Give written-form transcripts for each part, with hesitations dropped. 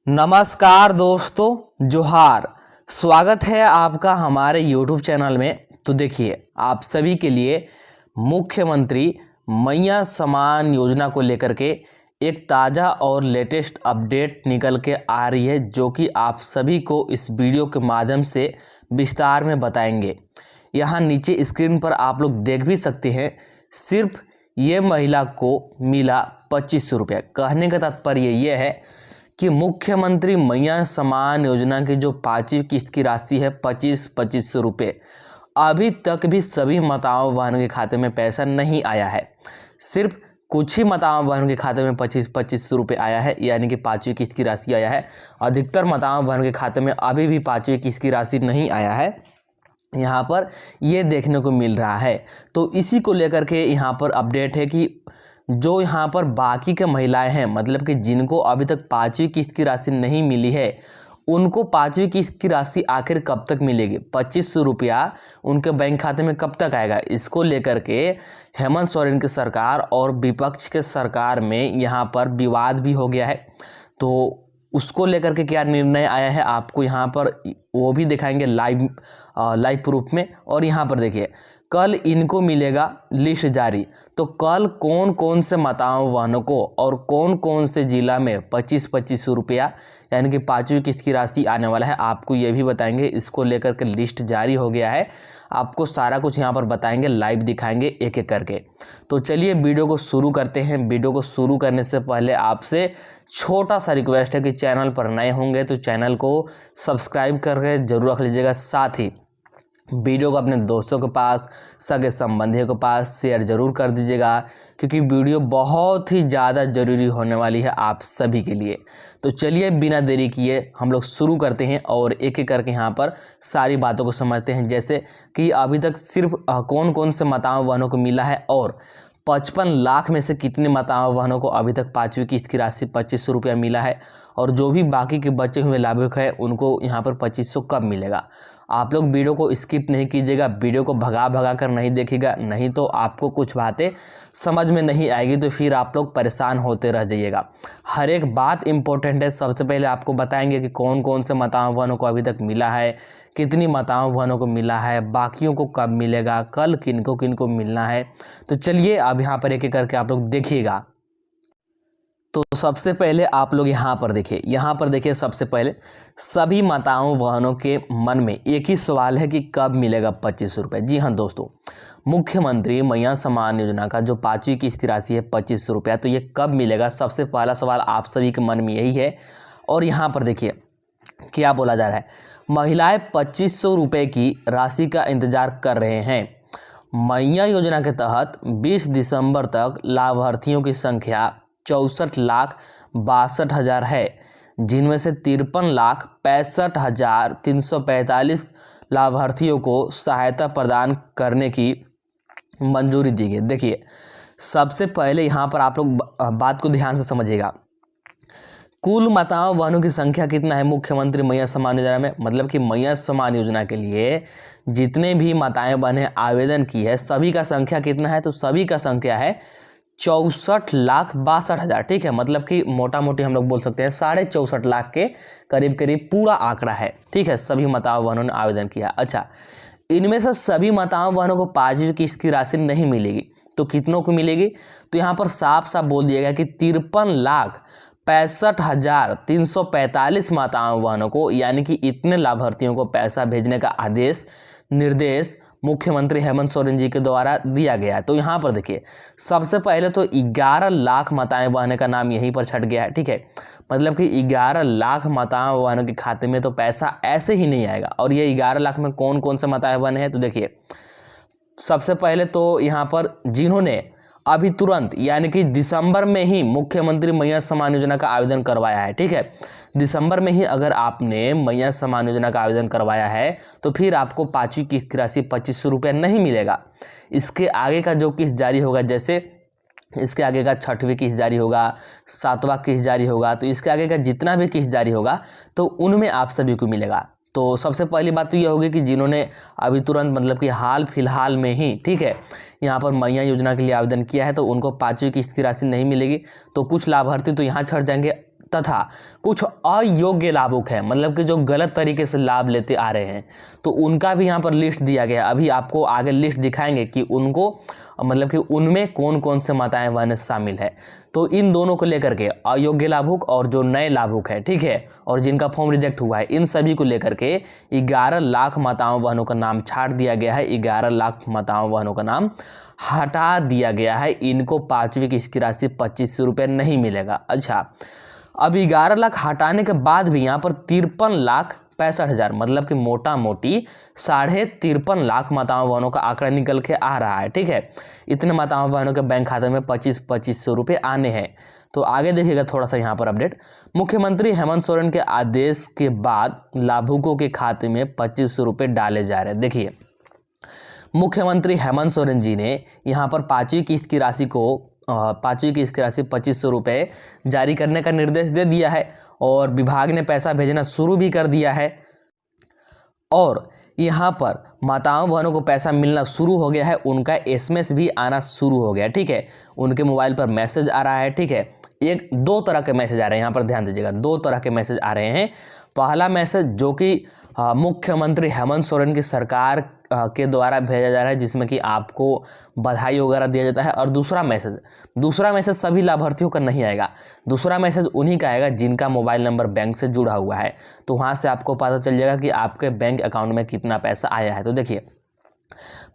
नमस्कार दोस्तों, जोहार। स्वागत है आपका हमारे YouTube चैनल में। तो देखिए, आप सभी के लिए मुख्यमंत्री मैया सम्मान योजना को लेकर के एक ताज़ा और लेटेस्ट अपडेट निकल के आ रही है, जो कि आप सभी को इस वीडियो के माध्यम से विस्तार में बताएंगे। यहाँ नीचे स्क्रीन पर आप लोग देख भी सकते हैं, सिर्फ ये महिला को मिला 2500 रुपये। कहने का तात्पर्य ये है कि मुख्यमंत्री मैया सम्मान योजना की जो 5वीं किस्त की राशि है 2500 रुपये, अभी तक भी सभी माताओं बहनों के खाते में पैसा नहीं आया है। सिर्फ कुछ ही माताओं बहनों के खाते में 2500 रुपये आया है, यानी कि 5वीं किस्त की राशि आया है। अधिकतर माताओं बहनों के खाते में अभी भी 5वीं किस्त की राशि नहीं आया है, यहाँ पर ये देखने को मिल रहा है। तो इसी को लेकर के यहाँ पर अपडेट है कि जो यहाँ पर बाकी के महिलाएं हैं, मतलब कि जिनको अभी तक 5वीं किस्त की राशि नहीं मिली है, उनको 5वीं किस्त की राशि आखिर कब तक मिलेगी, 2500 रुपया उनके बैंक खाते में कब तक आएगा, इसको लेकर के हेमंत सोरेन की सरकार और विपक्ष के सरकार में यहाँ पर विवाद भी हो गया है। तो उसको लेकर के क्या निर्णय आया है आपको यहाँ पर वो भी दिखाएंगे लाइव प्रूफ में। और यहाँ पर देखिए, कल इनको मिलेगा लिस्ट जारी। तो कल कौन कौन से माताओं बहनों को और कौन कौन से जिला में 2500 रुपया यानी कि 5वीं किस्त की राशि आने वाला है, आपको ये भी बताएंगे। इसको लेकर के लिस्ट जारी हो गया है, आपको सारा कुछ यहाँ पर बताएंगे, लाइव दिखाएंगे एक एक करके। तो चलिए वीडियो को शुरू करते हैं। वीडियो को शुरू करने से पहले आपसे छोटा सा रिक्वेस्ट है कि चैनल पर नए होंगे तो चैनल को सब्सक्राइब करके जरूर रख लीजिएगा। साथ ही वीडियो को अपने दोस्तों के पास, सगे संबंधियों के पास शेयर जरूर कर दीजिएगा, क्योंकि वीडियो बहुत ही ज़्यादा ज़रूरी होने वाली है आप सभी के लिए। तो चलिए बिना देरी किए हम लोग शुरू करते हैं और एक एक करके यहाँ पर सारी बातों को समझते हैं। जैसे कि अभी तक सिर्फ कौन कौन से माताओं बहनों को मिला है और 55 लाख में से कितने माताओं बहनों को अभी तक 5वीं किस्त की राशि 2500 रुपया मिला है, और जो भी बाकी के बचे हुए लाभुक है उनको यहाँ पर 2500 कब मिलेगा। आप लोग वीडियो को स्किप नहीं कीजिएगा, वीडियो को भगा कर नहीं देखिएगा, नहीं तो आपको कुछ बातें समझ में नहीं आएगी, तो फिर आप लोग परेशान होते रह जाइएगा। हर एक बात इम्पोर्टेंट है। सबसे पहले आपको बताएंगे कि कौन कौन से माताओं बहनों को अभी तक मिला है, कितनी माताओं बहनों को मिला है, बाकियों को कब मिलेगा, कल किनको किनको मिलना है। तो चलिए अब यहाँ पर एक एक करके आप लोग देखिएगा। तो सबसे पहले आप लोग यहाँ पर देखिए, सबसे पहले सभी माताओं बहनों के मन में एक ही सवाल है कि कब मिलेगा 2500 रुपये। जी हाँ दोस्तों, मुख्यमंत्री मैया सम्मान योजना का जो 5वीं किस्त की राशि है 2500 रुपया, तो ये कब मिलेगा, सबसे पहला सवाल आप सभी के मन में यही है। और यहाँ पर देखिए क्या बोला जा रहा है, महिलाएं 2500 रुपये की राशि का इंतजार कर रहे हैं। मैया योजना के तहत 20 दिसंबर तक लाभार्थियों की संख्या 64,62,000 है, जिनमें से 53,65,345 लाभार्थियों को सहायता प्रदान करने की मंजूरी दी गई। देखिए, सबसे पहले यहाँ पर आप लोग बात को ध्यान से समझिएगा। कुल माताओं बहनों की संख्या कितना है मुख्यमंत्री मैया सम्मान योजना में, मतलब कि मैया सम्मान योजना के लिए जितने भी माताएं बहनें आवेदन की है, सभी का संख्या कितना है, तो सभी का संख्या है 64,62,000। ठीक है, मतलब कि मोटा मोटी हम लोग बोल सकते हैं 64.5 लाख के करीब करीब पूरा आंकड़ा है। ठीक है, सभी माताओं बहनों ने आवेदन किया। अच्छा, इनमें से सभी माताओं बहनों को 5वीं किस्त की राशि नहीं मिलेगी, तो कितनों को मिलेगी, तो यहाँ पर साफ साफ बोल दिया गया कि 53,65,345 माताओं बहनों को, यानी कि इतने लाभार्थियों को पैसा भेजने का निर्देश मुख्यमंत्री हेमंत सोरेन जी के द्वारा दिया गया है। तो यहाँ पर देखिए, सबसे पहले तो 11 लाख माताएं बहनें का नाम यहीं पर छट गया है। ठीक है, मतलब कि 11 लाख माताएं बहनों के खाते में तो पैसा ऐसे ही नहीं आएगा। और ये 11 लाख में कौन कौन से माताएं बहनें हैं, तो देखिए, सबसे पहले तो यहाँ पर जिन्होंने अभी तुरंत यानी कि दिसंबर में ही मुख्यमंत्री मैया सम्मान योजना का आवेदन करवाया है। ठीक है, दिसंबर में ही अगर आपने मैया सम्मान योजना का आवेदन करवाया है तो फिर आपको 5वीं किस्त की राशि 2500 रुपया नहीं मिलेगा। इसके आगे का जो किस्त जारी होगा, जैसे इसके आगे का 6वीं किस्त जारी होगा, 7वां किस्त जारी होगा, तो इसके आगे का जितना भी किस्त जारी होगा तो उनमें आप सभी को मिलेगा। तो सबसे पहली बात तो ये होगी कि जिन्होंने अभी तुरंत, मतलब कि हाल फिलहाल में ही, ठीक है, यहाँ पर मैया योजना के लिए आवेदन किया है, तो उनको 5वीं किस्त की राशि नहीं मिलेगी। तो कुछ लाभार्थी तो यहाँ छट जाएंगे, तथा कुछ अयोग्य लाभुक हैं, मतलब कि जो गलत तरीके से लाभ लेते आ रहे हैं, तो उनका भी यहाँ पर लिस्ट दिया गया। अभी आपको आगे लिस्ट दिखाएंगे कि उनको मतलब कि उनमें कौन कौन से माताएं बहनें शामिल है। तो इन दोनों को लेकर के अयोग्य लाभुक और जो नए लाभुक है, ठीक है, और जिनका फॉर्म रिजेक्ट हुआ है, इन सभी को लेकर के 11 लाख माताओं बहनों का नाम छाट दिया गया है। 11 लाख माताओं बहनों का नाम हटा दिया गया है। इनको 5वीं किस्त की राशि 2500 रुपये नहीं मिलेगा। अच्छा, अब 11 लाख हटाने के बाद भी यहाँ पर 53,65,000 मतलब कि मोटा मोटी 53.5 लाख माताओं बहनों का आंकड़ा निकल के आ रहा है। ठीक है, इतने माताओं बहनों के बैंक खाते में 2500 रुपये आने हैं। तो आगे देखिएगा थोड़ा सा यहाँ पर अपडेट। मुख्यमंत्री हेमंत सोरेन के आदेश के बाद लाभुकों के खाते में 2500 रुपये डाले जा रहे हैं। देखिए, मुख्यमंत्री हेमंत सोरेन जी ने यहाँ पर 5वीं किस्त की राशि 2500 रुपये जारी करने का निर्देश दे दिया है और विभाग ने पैसा भेजना शुरू भी कर दिया है और यहाँ पर माताओं बहनों को पैसा मिलना शुरू हो गया है। उनका एसएमएस भी आना शुरू हो गया। ठीक है, उनके मोबाइल पर मैसेज आ रहा है। ठीक है, दो तरह के मैसेज आ रहे हैं, यहाँ पर ध्यान दीजिएगा, 2 तरह के मैसेज आ रहे हैं। पहला मैसेज जो कि मुख्यमंत्री हेमंत सोरेन की सरकार के द्वारा भेजा जा रहा है, जिसमें कि आपको बधाई वगैरह दिया जाता है। और दूसरा मैसेज सभी लाभार्थियों का नहीं आएगा। दूसरा मैसेज उन्हीं का आएगा जिनका मोबाइल नंबर बैंक से जुड़ा हुआ है। तो वहाँ से आपको पता चल जाएगा कि आपके बैंक अकाउंट में कितना पैसा आया है। तो देखिए,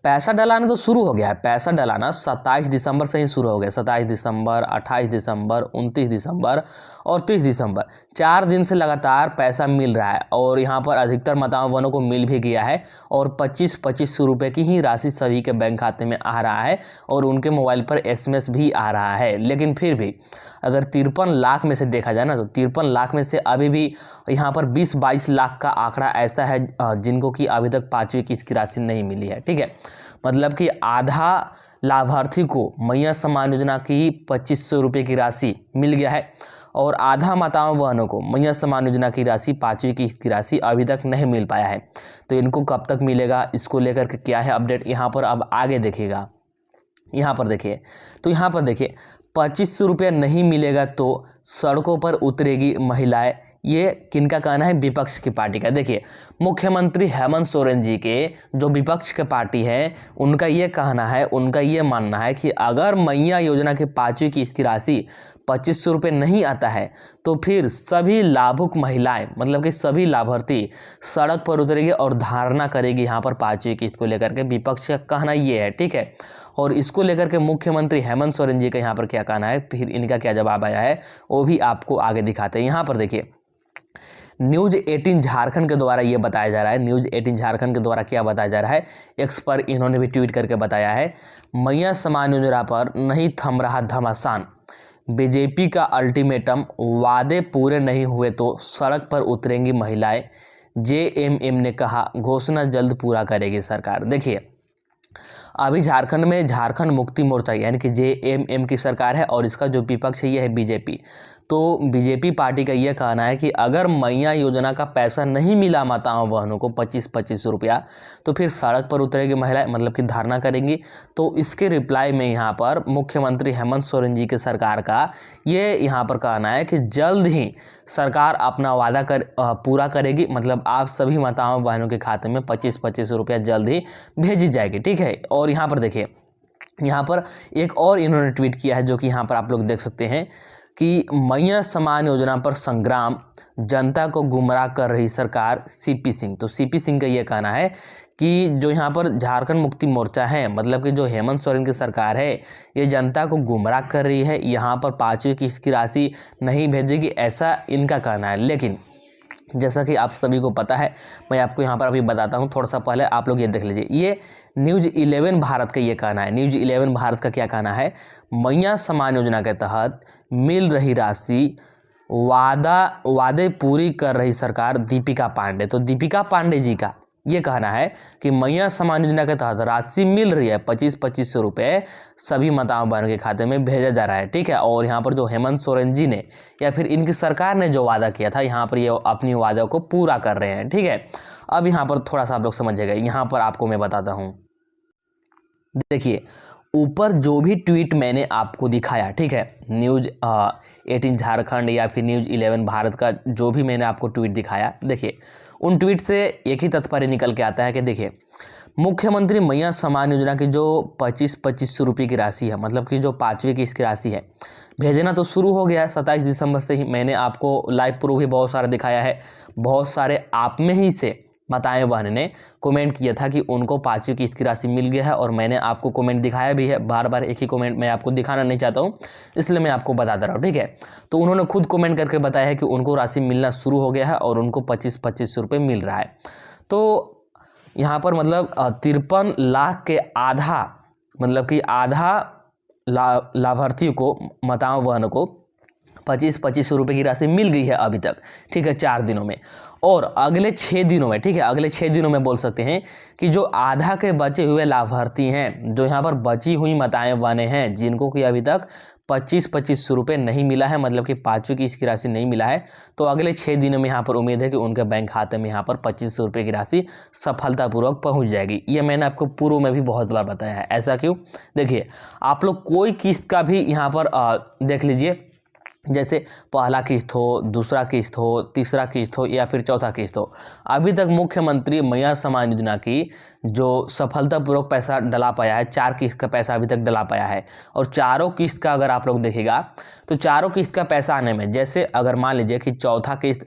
पैसा डलाना तो शुरू हो गया है। पैसा डलाना 27 दिसंबर से ही शुरू हो गया। 27 दिसंबर, 28 दिसंबर, 29 दिसंबर और 30 दिसंबर, 4 दिन से लगातार पैसा मिल रहा है और यहाँ पर अधिकतर माताओं बहनों को मिल भी गया है और 2500 रुपये की ही राशि सभी के बैंक खाते में आ रहा है और उनके मोबाइल पर एसएमएस भी आ रहा है। लेकिन फिर भी अगर 53 लाख में से देखा जाए ना, तो 53 लाख में से अभी भी यहाँ पर 20-22 लाख का आंकड़ा ऐसा है जिनको कि अभी तक 5वीं किस्त की राशि नहीं मिली है। ठीक है, मतलब कि आधा लाभार्थी को मैया सम्मान योजना की 2500 रुपये की राशि मिल गया है और आधा माताओं बहनों को मैया सम्मान योजना की राशि 5वीं किस्त की राशि अभी तक नहीं मिल पाया है। तो इनको कब तक मिलेगा, इसको लेकर के क्या है अपडेट, यहाँ पर अब आगे देखिएगा। यहाँ पर देखिए, तो यहाँ पर देखिए 2500 रुपये नहीं मिलेगा तो सड़कों पर उतरेगी महिलाएं। ये किनका कहना है? विपक्ष की पार्टी का। देखिए, मुख्यमंत्री हेमंत सोरेन जी के जो विपक्ष के पार्टी है, उनका ये कहना है, उनका ये मानना है कि अगर मैया योजना की 5वीं किस्त की राशि 2500 रुपये नहीं आता है तो फिर सभी लाभुक महिलाएं, मतलब कि सभी लाभार्थी सड़क पर उतरेगी और धारणा करेगी यहाँ पर 5वीं किस्त को लेकर के। विपक्ष का कहना ये है। ठीक है, और इसको लेकर के मुख्यमंत्री हेमंत सोरेन जी का यहाँ पर क्या कहना है, फिर इनका क्या जवाब आया है, वो भी आपको आगे दिखाते हैं। यहाँ पर देखिए, न्यूज़ 18 झारखंड के द्वारा ये बताया जा रहा है। न्यूज़ 18 झारखंड के द्वारा क्या बताया जा रहा है, एक्स पर इन्होंने भी ट्वीट करके बताया है, मैया सम्मान योजना पर नहीं थम रहा घमासान, बीजेपी का अल्टीमेटम, वादे पूरे नहीं हुए तो सड़क पर उतरेंगी महिलाएं, जेएमएम ने कहा घोषणा जल्द पूरा करेगी सरकार। देखिए, अभी झारखंड में झारखंड मुक्ति मोर्चा यानी कि जेएमएम की सरकार है और इसका जो विपक्ष है ये है बीजेपी। तो बीजेपी पार्टी का ये कहना है कि अगर मैया योजना का पैसा नहीं मिला माताओं बहनों को 2500 रुपया, तो फिर सड़क पर उतरेगी महिलाएं, मतलब कि धारणा करेंगी। तो इसके रिप्लाई में यहाँ पर मुख्यमंत्री हेमंत सोरेन जी की सरकार का ये यहाँ पर कहना है कि जल्द ही सरकार अपना वादा पूरा करेगी, मतलब आप सभी माताओं बहनों के खाते में 2500 रुपया जल्द ही भेजी जाएगी। ठीक है, और यहाँ पर देखिए, यहाँ पर एक और इन्होंने ट्वीट किया है जो कि यहाँ पर आप लोग देख सकते हैं कि मैया सम्मान योजना पर संग्राम, जनता को गुमराह कर रही सरकार, सीपी सिंह। तो सीपी सिंह का ये कहना है कि जो यहाँ पर झारखंड मुक्ति मोर्चा है, मतलब कि जो हेमंत सोरेन की सरकार है, ये जनता को गुमराह कर रही है, यहाँ पर 5वीं किस्त की राशि नहीं भेजेगी, ऐसा इनका कहना है। लेकिन जैसा कि आप सभी को पता है, मैं आपको यहाँ पर अभी बताता हूँ, थोड़ा सा पहले आप लोग ये देख लीजिए। ये न्यूज़ 11 भारत का ये कहना है। न्यूज़ 11 भारत का क्या कहना है, मैया सम्मान योजना के तहत मिल रही राशि वादे पूरी कर रही सरकार, दीपिका पांडे। तो दीपिका पांडे जी का ये कहना है कि मैया सम्मान योजना के तहत राशि मिल रही है, 2500 रुपये सभी माताओं बहनों के खाते में भेजा जा रहा है। ठीक है, और यहाँ पर जो हेमंत सोरेन जी ने या फिर इनकी सरकार ने जो वादा किया था, यहाँ पर ये अपनी वादा को पूरा कर रहे हैं। ठीक है, अब यहाँ पर थोड़ा सा आप लोग समझिएगा, यहाँ पर आपको मैं बताता हूँ। देखिए, ऊपर जो भी ट्वीट मैंने आपको दिखाया, ठीक है, न्यूज़ 18 झारखंड या फिर न्यूज़ 11 भारत का जो भी मैंने आपको ट्वीट दिखाया, देखिए उन ट्वीट से एक ही तात्पर्य निकल के आता है कि देखिए मुख्यमंत्री मैया सम्मान योजना की जो 2500 रुपये की राशि है, मतलब कि जो 5वीं की इसकी राशि है, भेजना तो शुरू हो गया है 27 दिसंबर से ही। मैंने आपको लाइव प्रूफ भी बहुत सारा दिखाया है। बहुत सारे आप में ही से माताएं बहन ने कमेंट किया था कि उनको 5वीं की इसकी राशि मिल गया है, और मैंने आपको कमेंट दिखाया भी है। बार बार एक ही कमेंट मैं आपको दिखाना नहीं चाहता हूँ, इसलिए मैं आपको बता दे रहा हूँ, ठीक है। तो उन्होंने खुद कमेंट करके बताया है कि उनको राशि मिलना शुरू हो गया है और उनको 2500 रुपये मिल रहा है। तो यहाँ पर मतलब 53 लाख के आधा, मतलब कि आधा लाभार्थियों को, माताओं बहनों को 2500 रुपये की राशि मिल गई है अभी तक, ठीक है, 4 दिनों में। और अगले 6 दिनों में, ठीक है, अगले 6 दिनों में बोल सकते हैं कि जो आधा के बचे हुए लाभार्थी हैं, जो यहाँ पर बची हुई माताएं बहनें हैं, जिनको कि अभी तक 2500 रुपये नहीं मिला है, मतलब कि 5वीं की इसकी राशि नहीं मिला है, तो अगले 6 दिनों में यहाँ पर उम्मीद है कि उनके बैंक खाते में यहाँ पर 2500 रुपये की राशि सफलतापूर्वक पहुँच जाएगी। ये मैंने आपको पूर्व में भी बहुत बार बताया है। ऐसा क्यों? देखिए, आप लोग कोई किस्त का भी यहाँ पर देख लीजिए, जैसे पहला किस्त हो, दूसरा किस्त हो, तीसरा किस्त हो या फिर चौथा किस्त हो, अभी तक मुख्यमंत्री मैया सम्मान योजना की जो सफलतापूर्वक पैसा डला पाया है, 4 किस्त का पैसा अभी तक डला पाया है। और चारों किस्त का अगर आप लोग देखेगा तो चारों किस्त का पैसा आने में, जैसे अगर मान लीजिए कि चौथा किस्त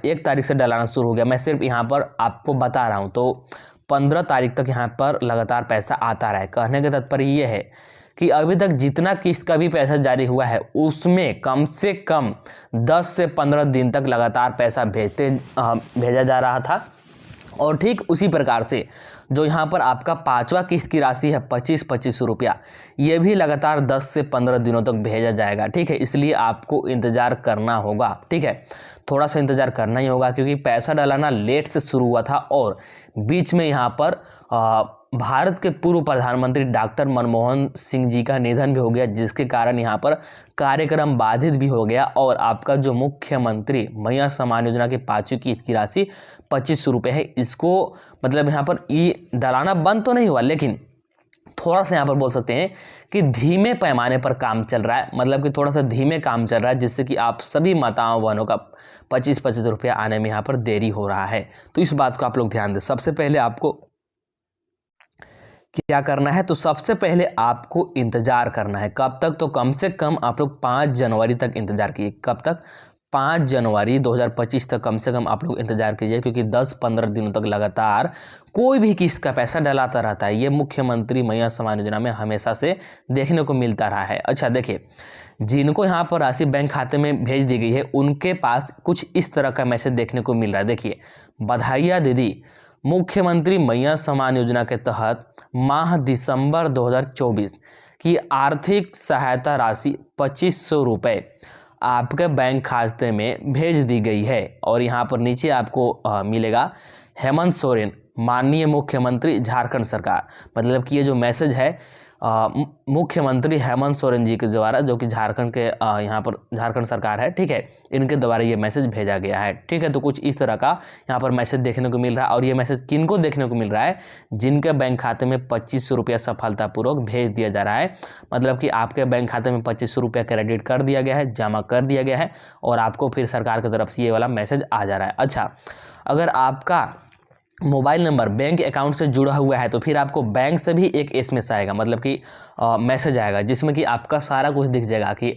1 तारीख से डलाना शुरू हो गया, मैं सिर्फ यहाँ पर आपको बता रहा हूँ, तो 15 तारीख तक यहाँ पर लगातार पैसा आता रहा है। कहने का तात्पर्य ये है कि अभी तक जितना किस्त का भी पैसा जारी हुआ है, उसमें कम से कम 10 से 15 दिन तक लगातार पैसा भेजा जा रहा था। और ठीक उसी प्रकार से जो यहाँ पर आपका 5वां किस्त की राशि है 2500 रुपया, ये भी लगातार 10 से 15 दिनों तक भेजा जाएगा, ठीक है। इसलिए आपको इंतज़ार करना होगा, ठीक है, थोड़ा सा इंतज़ार करना ही होगा, क्योंकि पैसा डलाना लेट से शुरू हुआ था और बीच में यहाँ पर भारत के पूर्व प्रधानमंत्री डॉक्टर मनमोहन सिंह जी का निधन भी हो गया, जिसके कारण यहाँ पर कार्यक्रम बाधित भी हो गया। और आपका जो मुख्यमंत्री मैया सम्मान योजना की 5वीं की इसकी राशि 2500 रुपये है, इसको मतलब यहाँ पर ये डलाना बंद तो नहीं हुआ, लेकिन थोड़ा सा यहाँ पर बोल सकते हैं कि धीमे पैमाने पर काम चल रहा है, मतलब कि थोड़ा सा धीमे काम चल रहा है, जिससे कि आप सभी माताओं बहनों का 2500 रुपया आने में यहाँ पर देरी हो रहा है। तो इस बात को आप लोग ध्यान दें। सबसे पहले आपको क्या करना है, तो सबसे पहले आपको इंतज़ार करना है। कब तक? तो कम से कम आप लोग 5 जनवरी तक इंतज़ार कीजिए। कब तक? 5 जनवरी 2025 तक कम से कम आप लोग इंतजार कीजिए, क्योंकि 10-15 दिनों तक लगातार कोई भी किस्त का पैसा डलाता रहता है। ये मुख्यमंत्री मैया सम्मान योजना में हमेशा से देखने को मिलता रहा है। अच्छा देखिए, जिनको यहाँ पर राशि बैंक खाते में भेज दी गई है, उनके पास कुछ इस तरह का मैसेज देखने को मिल रहा है। देखिए, बधाइयाँ दीदी, मुख्यमंत्री मैया सम्मान योजना के तहत माह दिसंबर 2024 की आर्थिक सहायता राशि 2500 रुपये आपके बैंक खाते में भेज दी गई है। और यहाँ पर नीचे आपको मिलेगा हेमंत सोरेन, माननीय मुख्यमंत्री झारखंड सरकार। मतलब कि ये जो मैसेज है मुख्यमंत्री हेमंत सोरेन जी के द्वारा, जो कि झारखंड के यहाँ पर झारखंड सरकार है, ठीक है, इनके द्वारा ये मैसेज भेजा गया है, ठीक है। तो कुछ इस तरह का यहाँ पर मैसेज देखने को मिल रहा है। और ये मैसेज किनको देखने को मिल रहा है? जिनके बैंक खाते में 2500 रुपया सफलतापूर्वक भेज दिया जा रहा है। मतलब कि आपके बैंक खाते में 2500 रुपया क्रेडिट कर दिया गया है, जमा कर दिया गया है, और आपको फिर सरकार की तरफ से ये वाला मैसेज आ जा रहा है। अच्छा, अगर आपका मोबाइल नंबर बैंक अकाउंट से जुड़ा हुआ है, तो फिर आपको बैंक से भी एक एसएमएस आएगा, मतलब कि मैसेज आएगा, जिसमें कि आपका सारा कुछ दिख जाएगा कि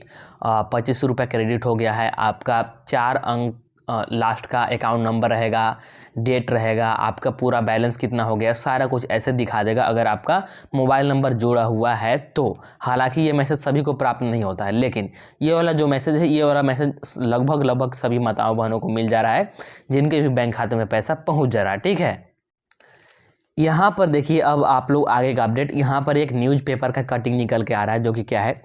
2500 रुपये क्रेडिट हो गया है। आपका 4 अंक लास्ट का अकाउंट नंबर रहेगा, डेट रहेगा, आपका पूरा बैलेंस कितना हो गया, सारा कुछ ऐसे दिखा देगा अगर आपका मोबाइल नंबर जुड़ा हुआ है तो। हालांकि ये मैसेज सभी को प्राप्त नहीं होता है, लेकिन ये वाला जो मैसेज है, ये वाला मैसेज लगभग सभी माताओं बहनों को मिल जा रहा है, जिनके भी बैंक खाते में पैसा पहुंच जा रहा है, ठीक है। यहाँ पर देखिए, अब आप लोग आगे का अपडेट, यहाँ पर एक न्यूज़पेपर का कटिंग निकल के आ रहा है, जो कि क्या है,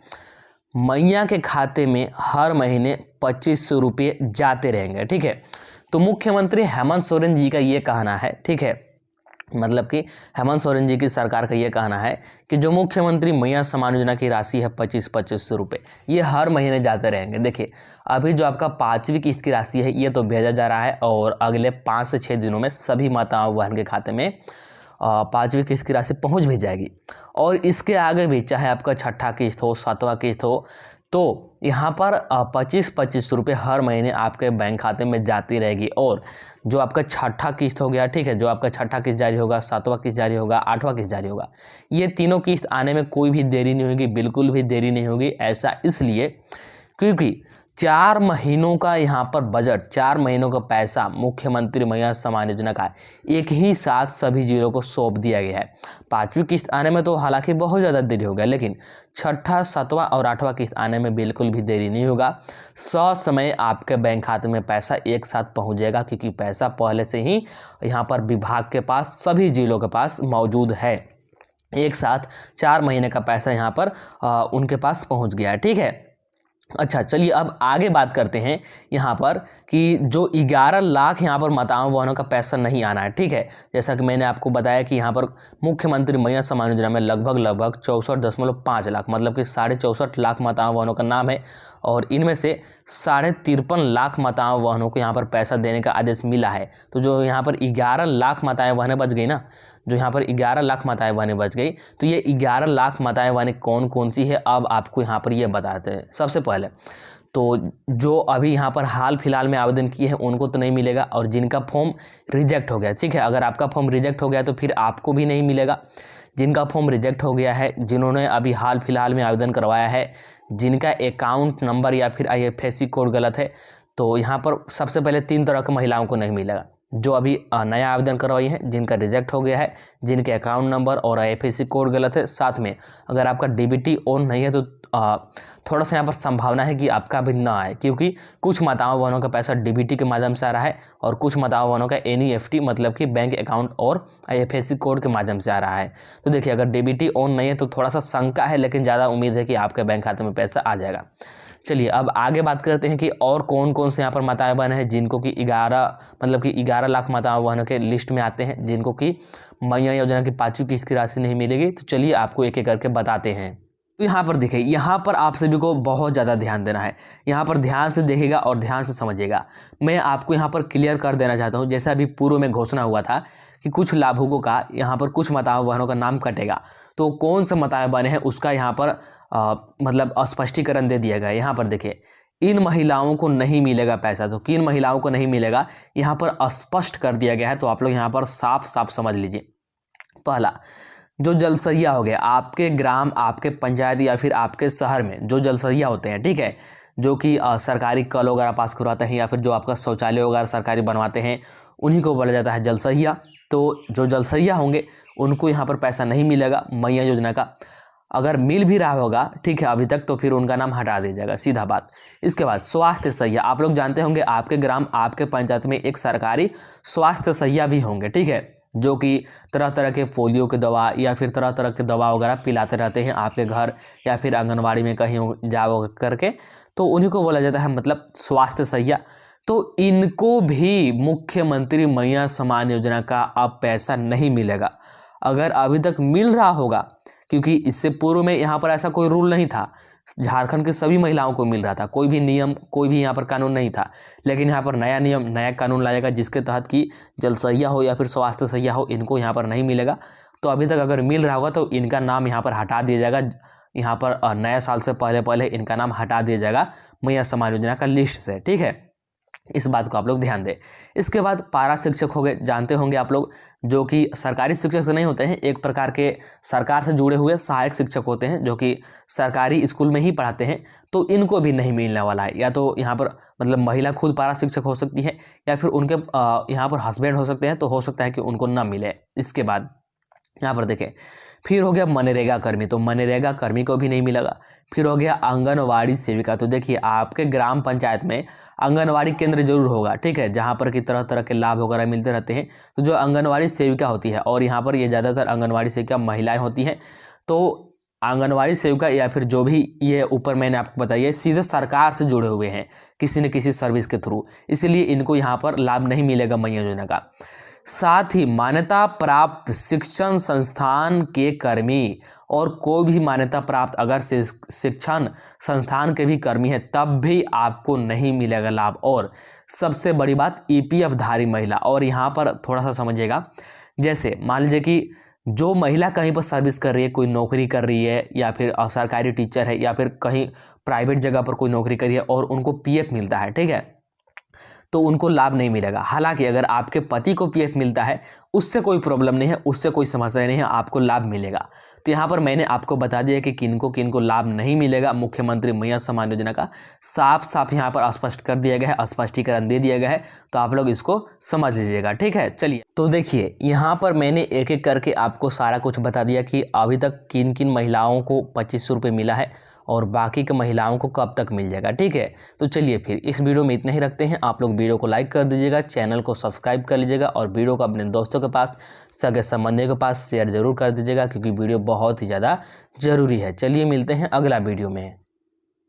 मैया के खाते में हर महीने 2500 रुपये जाते रहेंगे, ठीक है। तो मुख्यमंत्री हेमंत सोरेन जी का ये कहना है, ठीक है, मतलब कि हेमंत सोरेन जी की सरकार का ये कहना है कि जो मुख्यमंत्री मैया सम्मान योजना की राशि है 2500 रुपये, ये हर महीने जाते रहेंगे। देखिए, अभी जो आपका 5वीं किस्त की राशि है, ये तो भेजा जा रहा है, और अगले 5 से 6 दिनों में सभी माताओं बहन के खाते में पाँचवीं किस्त की राशि पहुंच भी जाएगी। और इसके आगे भी चाहे आपका छठा किस्त हो, सातवां किस्त हो, तो यहाँ पर 25-25 रुपये हर महीने आपके बैंक खाते में जाती रहेगी। और जो आपका छठा किस्त हो गया, ठीक है, जो आपका छठा किस्त जारी होगा, सातवां किस्त जारी होगा, आठवां किस्त जारी होगा, ये तीनों किस्त आने में कोई भी देरी नहीं होगी, बिल्कुल भी देरी नहीं होगी। ऐसा इसलिए क्योंकि 4 महीनों का यहाँ पर बजट, 4 महीनों का पैसा मुख्यमंत्री महिला सम्मान योजना का एक ही साथ सभी जिलों को सौंप दिया गया है। पाँचवीं किस्त आने में तो हालांकि बहुत ज़्यादा देरी होगा, लेकिन छठा, सातवां और आठवां किस्त आने में बिल्कुल भी देरी नहीं होगा। समय आपके बैंक खाते में पैसा एक साथ पहुँच जाएगा, क्योंकि पैसा पहले से ही यहाँ पर विभाग के पास, सभी जिलों के पास मौजूद है। एक साथ 4 महीने का पैसा यहाँ पर उनके पास पहुँच गया है, ठीक है। अच्छा, चलिए अब आगे बात करते हैं यहाँ पर कि जो 11 लाख यहाँ पर माताओं बहनों का पैसा नहीं आना है, ठीक है। जैसा कि मैंने आपको बताया कि यहाँ पर मुख्यमंत्री महिला सम्मान योजना में लगभग 64.5 लाख, मतलब कि 64.5 लाख माताओं बहनों का नाम है। और इनमें से 53.5 लाख माताओं बहनों को यहाँ पर पैसा देने का आदेश मिला है। तो जो यहाँ पर 11 लाख माताएं बहनें बच गई ना, जो यहाँ पर 11 लाख माताएं बहनें बच गई, तो ये 11 लाख माताएं बहनें कौन कौन सी है, अब आपको यहाँ पर ये बताते हैं। सबसे पहले तो जो अभी यहाँ पर हाल फिलहाल में आवेदन किए हैं उनको तो नहीं मिलेगा, और जिनका फॉर्म रिजेक्ट हो गया, ठीक है, अगर आपका फॉर्म रिजेक्ट हो गया तो फिर आपको भी नहीं मिलेगा। जिनका फॉर्म रिजेक्ट हो गया है, जिन्होंने अभी हाल फिलहाल में आवेदन करवाया है, जिनका अकाउंट नंबर या फिर IFSC कोड गलत है, तो यहाँ पर सबसे पहले 3 तरह की महिलाओं को नहीं मिलेगा। जो अभी नया आवेदन करवाई है, जिनका रिजेक्ट हो गया है, जिनके अकाउंट नंबर और IFSC कोड गलत है, साथ में अगर आपका DBT ऑन नहीं है तो थोड़ा सा यहाँ पर संभावना है कि आपका भी ना आए, क्योंकि कुछ माताओं बहनों का पैसा DBT के माध्यम से आ रहा है और कुछ माताओं बहनों का NEFT मतलब कि बैंक अकाउंट और IFSC कोड के माध्यम से आ रहा है। तो देखिए, अगर DBT ऑन नहीं है तो थोड़ा सा शंका है, लेकिन ज़्यादा उम्मीद है कि आपके बैंक खाते में पैसा आ जाएगा। चलिए अब आगे बात करते हैं कि और कौन कौन से यहाँ पर माताएं बहन हैं जिनको कि 11 लाख माताओं बहनों के लिस्ट में आते हैं, जिनको कि मैया योजना की 5वीं किस्त की राशि नहीं मिलेगी। तो चलिए आपको एक एक करके बताते हैं। तो यहाँ पर देखिए, यहाँ पर आप सभी को बहुत ज़्यादा ध्यान देना है। यहाँ पर ध्यान से देखिएगा और ध्यान से समझिएगा। मैं आपको यहाँ पर क्लियर कर देना चाहता हूँ, जैसे अभी पूर्व में घोषणा हुआ था कि कुछ लाभुकों का यहाँ पर कुछ माताओं बहनों का नाम कटेगा, तो कौन से माताएं बहनें हैं उसका यहाँ पर मतलब स्पष्टीकरण दे दिया गया। यहाँ पर देखिए, इन महिलाओं को नहीं मिलेगा पैसा, तो किन महिलाओं को नहीं मिलेगा यहाँ पर स्पष्ट कर दिया गया है। तो आप लोग यहाँ पर साफ साफ समझ लीजिए। पहला, जो जलसहिया हो गया, आपके ग्राम, आपके पंचायत या फिर आपके शहर में जो जलसहिया होते हैं, ठीक है, जो कि सरकारी कल वगैरह पास करवाते हैं या फिर जो आपका शौचालय वगैरह सरकारी बनवाते हैं, उन्हीं को बोला जाता है जलसहिया। तो जो जलसहिया होंगे उनको यहाँ पर पैसा नहीं मिलेगा मैया योजना का। अगर मिल भी रहा होगा, ठीक है, अभी तक, तो फिर उनका नाम हटा दिया जाएगा, सीधा बात। इसके बाद स्वास्थ्य सहिया, आप लोग जानते होंगे आपके ग्राम, आपके पंचायत में एक सरकारी स्वास्थ्य सहिया भी होंगे, ठीक है, जो कि तरह तरह के पोलियो के दवा या फिर तरह तरह के दवा वगैरह पिलाते रहते हैं आपके घर या फिर आंगनवाड़ी में कहीं जाओ करके, तो उन्हीं को बोला जाता है मतलब स्वास्थ्य सहिया। तो इनको भी मुख्यमंत्री महिला सम्मान योजना का अब पैसा नहीं मिलेगा। अगर अभी तक मिल रहा होगा, क्योंकि इससे पूर्व में यहाँ पर ऐसा कोई रूल नहीं था, झारखंड के सभी महिलाओं को मिल रहा था, कोई भी नियम, कोई भी यहाँ पर कानून नहीं था। लेकिन यहाँ पर नया नियम, नया कानून लाएगा जिसके तहत कि जलसहिया हो या फिर स्वास्थ्य सहिया हो, इनको यहाँ पर नहीं मिलेगा। तो अभी तक अगर मिल रहा होगा तो इनका नाम यहाँ पर हटा दिया जाएगा। यहाँ पर नए साल से पहले इनका नाम हटा दिया जाएगा महिला सम्मान योजना का लिस्ट से, ठीक है, इस बात को आप लोग ध्यान दें। इसके बाद पारा शिक्षक हो गए, जानते होंगे आप लोग, जो कि सरकारी शिक्षक से नहीं होते हैं, एक प्रकार के सरकार से जुड़े हुए सहायक शिक्षक होते हैं, जो कि सरकारी स्कूल में ही पढ़ाते हैं। तो इनको भी नहीं मिलने वाला है। या तो यहाँ पर मतलब महिला खुद पारा शिक्षक हो सकती है या फिर उनके यहाँ पर हस्बैंड हो सकते हैं, तो हो सकता है कि उनको ना मिले। इसके बाद यहाँ पर देखें, फिर हो गया मनरेगा कर्मी, तो मनरेगा कर्मी को भी नहीं मिलेगा। फिर हो गया आंगनवाड़ी सेविका, तो देखिए आपके ग्राम पंचायत में आंगनवाड़ी केंद्र जरूर होगा, ठीक है, जहाँ पर कि तरह तरह के लाभ वगैरह मिलते रहते हैं। तो जो आंगनवाड़ी सेविका होती है, और यहाँ पर ये ज़्यादातर आंगनवाड़ी सेविका महिलाएं होती हैं, तो आंगनवाड़ी सेविका या फिर जो भी ये ऊपर मैंने आपको बताया, सीधे सरकार से जुड़े हुए हैं किसी न किसी सर्विस के थ्रू, इसलिए इनको यहाँ पर लाभ नहीं मिलेगा मैया योजना का। साथ ही मान्यता प्राप्त शिक्षण संस्थान के कर्मी और कोई भी मान्यता प्राप्त अगर शिक्षण संस्थान के भी कर्मी है, तब भी आपको नहीं मिलेगा लाभ। और सबसे बड़ी बात, EPF धारी महिला, और यहाँ पर थोड़ा सा समझिएगा, जैसे मान लीजिए कि जो महिला कहीं पर सर्विस कर रही है, कोई नौकरी कर रही है या फिर सरकारी टीचर है या फिर कहीं प्राइवेट जगह पर कोई नौकरी कर रही है और उनको पीएफ मिलता है, ठीक है, तो उनको लाभ नहीं मिलेगा। हालांकि अगर आपके पति को पीएफ मिलता है उससे कोई प्रॉब्लम नहीं है, उससे कोई समस्या नहीं है, आपको लाभ मिलेगा। तो यहाँ पर मैंने आपको बता दिया कि किनको लाभ नहीं मिलेगा। मुख्यमंत्री मैया सम्मान योजना का साफ साफ यहाँ पर स्पष्ट कर दिया गया है, स्पष्टीकरण दे दिया गया है, तो आप लोग इसको समझ लीजिएगा, ठीक है। चलिए तो देखिए यहाँ पर मैंने एक एक करके आपको सारा कुछ बता दिया कि अभी तक किन किन महिलाओं को 2500 रुपये मिला है और बाकी के महिलाओं को कब तक मिल जाएगा, ठीक है। तो चलिए फिर इस वीडियो में इतना ही रखते हैं। आप लोग वीडियो को लाइक कर दीजिएगा, चैनल को सब्सक्राइब कर लीजिएगा और वीडियो को अपने दोस्तों के पास, सगे संबंधियों के पास शेयर जरूर कर दीजिएगा, क्योंकि वीडियो बहुत ही ज़्यादा ज़रूरी है। चलिए मिलते हैं अगला वीडियो में।